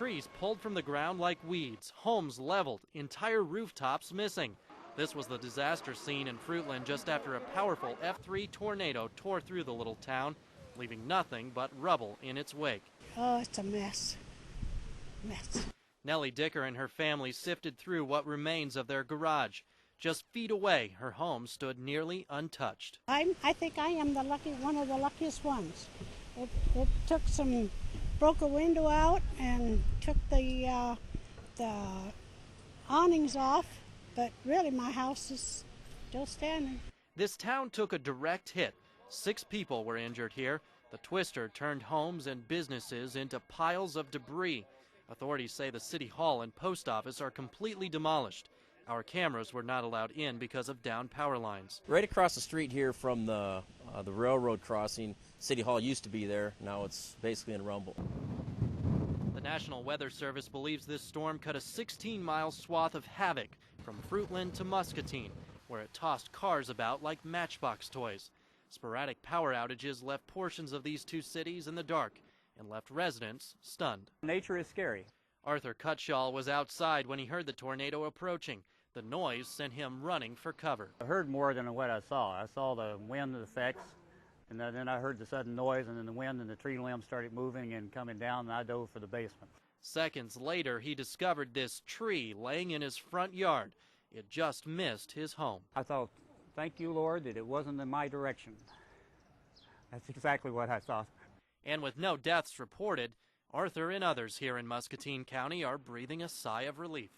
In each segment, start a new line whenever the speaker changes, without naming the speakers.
trees pulled from the ground like weeds, homes leveled, entire rooftops missing. This was the disaster scene in Fruitland just after a powerful F3 tornado tore through the little town, leaving nothing but rubble in its wake.
Oh, it's a mess.
Nellie Dicker and her family sifted through what remains of their garage. Just feet away, her home stood nearly untouched.
I think I am one of the luckiest ones. It took broke a window out and took the awnings off, but really my house is still standing.
This town took a direct hit. 6 people were injured here. The twister turned homes and businesses into piles of debris. Authorities say the city hall and post office are completely demolished. Our cameras were not allowed in because of downed power lines.
Right across the street here from the railroad crossing, City Hall used to be there. Now it's basically in rumble.
The National Weather Service believes this storm cut a 16-mile swath of havoc from Fruitland to Muscatine, where it tossed cars about like matchbox toys. Sporadic power outages left portions of these 2 cities in the dark and left residents stunned.
Nature is scary.
Arthur Cutshall was outside when he heard the tornado approaching. The noise sent him running for cover.
I heard more than what I saw. I saw the wind effects, and then I heard the sudden noise, and then the wind and the tree limbs started moving and coming down, and I dove for the basement.
Seconds later, he discovered this tree laying in his front yard. It just missed his home.
I thought, thank you, Lord, that it wasn't in my direction. That's exactly what I thought.
And with no deaths reported, Arthur and others here in Muscatine County are breathing a sigh of relief.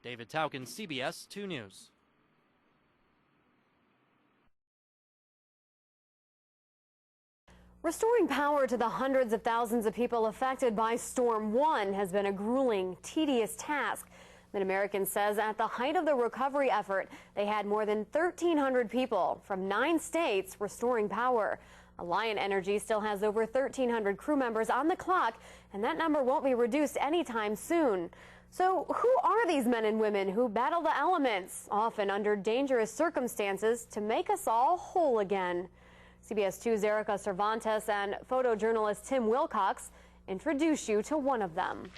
David Taukin, CBS 2 News.
Restoring power to the hundreds of thousands of people affected by Storm 1 has been a grueling, tedious task. Mid-American says at the height of the recovery effort, they had more than 1,300 people from 9 states restoring power. Alliant Energy still has over 1,300 crew members on the clock, and that number won't be reduced anytime soon. So who are these men and women who battle the elements, often under dangerous circumstances, to make us all whole again? CBS 2's Erica Cervantes and photojournalist Tim Wilcox introduce you to one of them.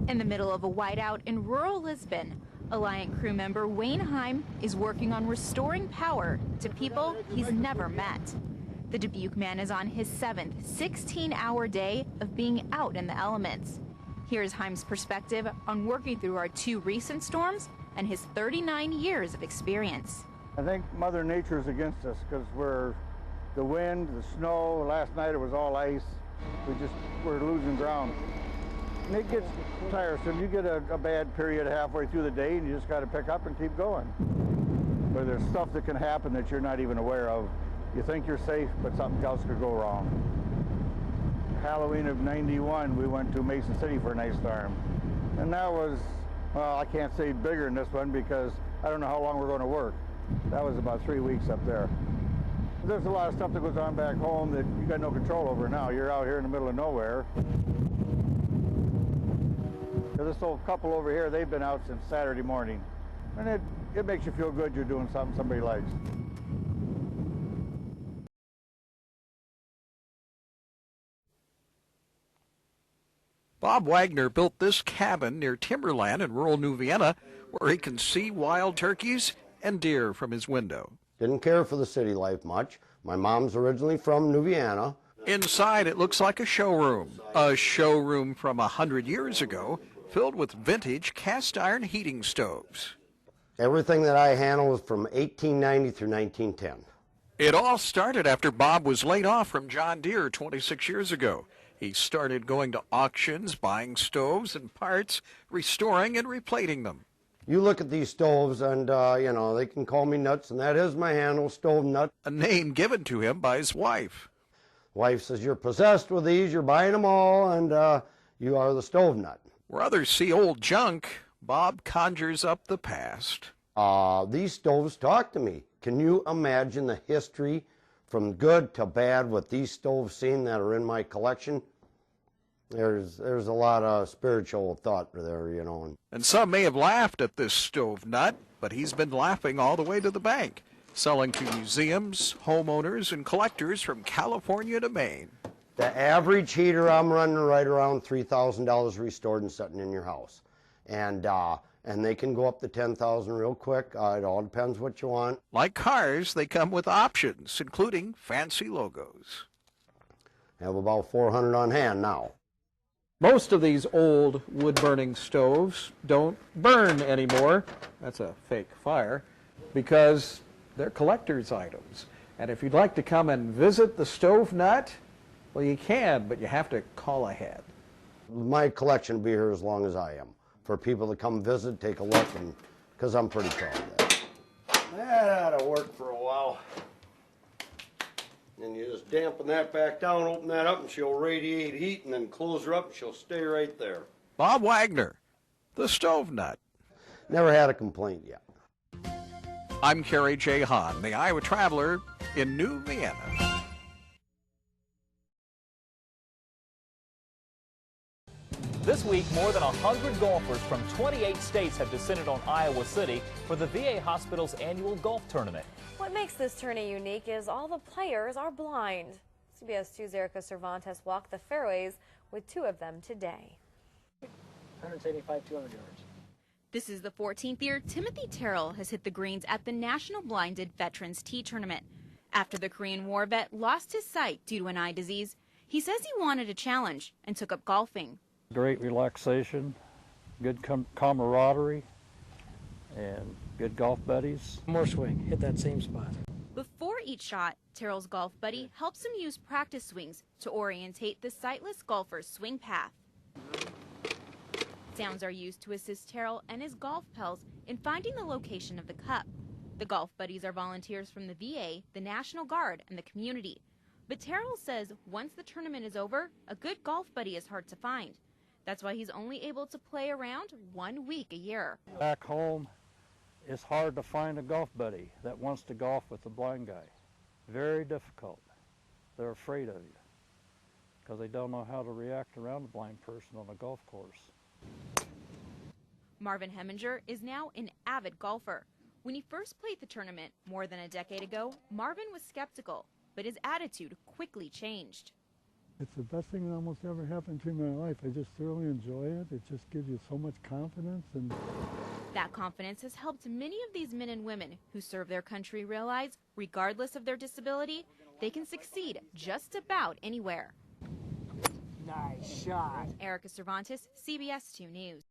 In the middle of a whiteout in rural Lisbon, Alliant crew member Wayne Heim is working on restoring power to people he's never met. The Dubuque man is on his 7th 16-hour day of being out in the elements. Here's Heim's perspective on working through our 2 recent storms and his 39 years of experience.
I think Mother Nature's against us because the wind, the snow, last night it was all ice. We're losing ground. And it gets tiresome. You get a bad period halfway through the day and you just got to pick up and keep going. But there's stuff that can happen that you're not even aware of. You think you're safe, but something else could go wrong. Halloween of '91, we went to Mason City for an ice storm. And that was, well, I can't say bigger than this one because I don't know how long we're going to work. That was about 3 weeks up there. There's a lot of stuff that goes on back home that you got no control over now. You're out here in the middle of nowhere. This old couple over here, they've been out since Saturday morning. And it makes you feel good you're doing something somebody likes.
Bob Wagner built this cabin near Timberland in rural New Vienna where he can see wild turkeys and deer from his window.
Didn't care for the city life much. My mom's originally from New Vienna.
Inside it looks like a showroom from 100 years ago, filled with vintage cast iron heating stoves.
Everything that I handle is from 1890 through 1910.
It all started after Bob was laid off from John Deere 26 years ago. He started going to auctions, buying stoves and parts, restoring and replating them.
You look at these stoves and, you know, they can call me nuts, and that is my handle, Stove Nut.
A name given to him by his wife.
Wife says, you're possessed with these, you're buying them all, and you are the Stove Nut.
Where others see old junk, Bob conjures up the past.
These stoves talk to me. Can you imagine the history from good to bad with these stoves seen that are in my collection? There's a lot of spiritual thought there, you know.
And some may have laughed at this stove nut, but he's been laughing all the way to the bank. selling to museums, homeowners, and collectors from California to Maine.
The average heater I'm running right around $3,000 restored and sitting in your house. And they can go up to $10,000 real quick. It all depends what you want.
Like cars, they come with options, including fancy logos.
I have about 400 on hand now.
Most of these old wood-burning stoves don't burn anymore. That's a fake fire, because they're collector's items. And if you'd like to come and visit the Stove Nut, well, you can, but you have to call ahead.
My collection will be here as long as I am, for people to come visit, take a look, and because I'm pretty proud of that. That ought to work for a while. And you just dampen that back down, open that up, and she'll radiate heat, and then close her up, and she'll stay right there.
Bob Wagner, the Stove Nut.
Never had a complaint yet.
I'm Kerry J. Hahn, the Iowa Traveler in New Vienna.
This week, more than 100 golfers from 28 states have descended on Iowa City for the VA Hospital's annual golf tournament.
What makes this tourney unique is all the players are blind. CBS 2's Erica Cervantes walked the fairways with two of them today.
185, 200 yards.
This is the 14th year Timothy Terrell has hit the greens at the National Blinded Veterans Tea Tournament. After the Korean War vet lost his sight due to an eye disease, he says he wanted a challenge and took up golfing.
Great relaxation, good camaraderie, and good golf buddies.
More swing, hit that same spot.
Before each shot, Terrell's golf buddy helps him use practice swings to orientate the sightless golfer's swing path. Sounds are used to assist Terrell and his golf pals in finding the location of the cup. The golf buddies are volunteers from the VA, the National Guard, and the community. But Terrell says once the tournament is over, a good golf buddy is hard to find. That's why he's only able to play around 1 week a year.
Back home, it's hard to find a golf buddy that wants to golf with a blind guy. Very difficult. They're afraid of you because they don't know how to react around a blind person on a golf course.
Marvin Heminger is now an avid golfer. When he first played the tournament more than a decade ago, Marvin was skeptical, but his attitude quickly changed.
It's the best thing that almost ever happened to me in my life. I just thoroughly enjoy it. It just gives you so much confidence. And
that confidence has helped many of these men and women who serve their country realize, regardless of their disability, they can succeed just about anywhere.
Nice shot.
Erica Cervantes, CBS 2 News.